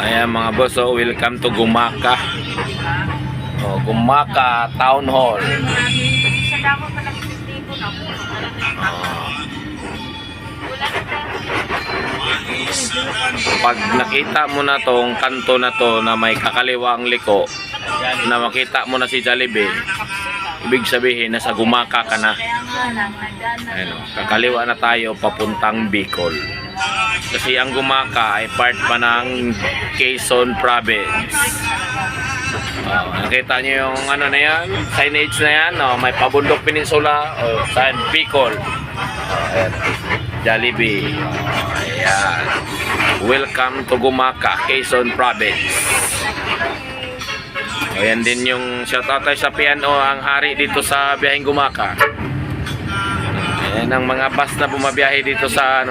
Ayan mga boss, welcome to Gumaka. Gumaka Town Hall. Pag nakita mo na tong kanto na to na may kakaliwang liko, na makita mo na si Jollibee, ibig sabihin nasa Gumaka ka na. Ayan, kakaliwa na tayo papuntang Bicol. Kasi ang Gumaka ay part pa ng Quezon Province. Nakita nyo yung ano na yan, signage na yan, may Pabundok Peninsula, San Bicol. Ayan, Jollibee. Ayan. Welcome to Gumaka, Quezon Province. Ayan din yung shoutout tayo sa PNO, ang hari dito sa biyaheng Gumaka. Ayan ang mga bus na bumabiyahe dito sa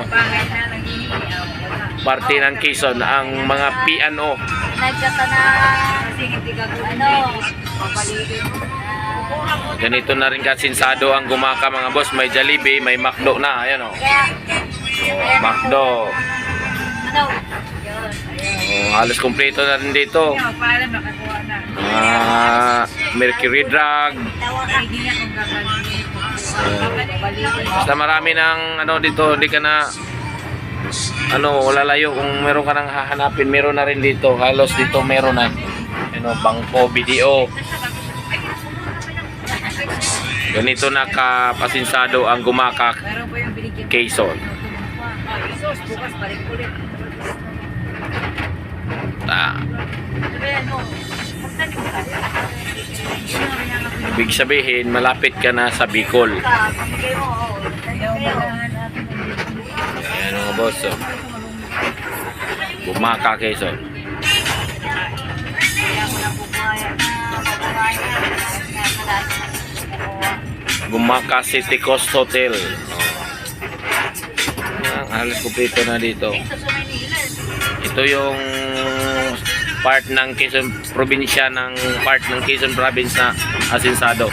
parte ng Quezon, ang mga PNO. Ganito na rin kasinsado ang Gumaka mga boss. May Jollibee, may McDo na. Ayan o. McDo. Halos kompleto na rin dito. Mercury Drug. Basta marami ng ano dito, hindi ka na lalayo. Kung meron ka nang hahanapin, meron na rin dito. Halos dito meron na bangko, video. Ganito na kapasinsado ang Gumaka, Quezon. Ibig sabihin malapit ka na sa Bicol. Ayan mga boss, Gumaka, Quezon. Gumaka City Coast Hotel. Halos kumpleto na dito. Ito yung part ng Quezon probinsya, ng part ng Quezon Province na asinsado.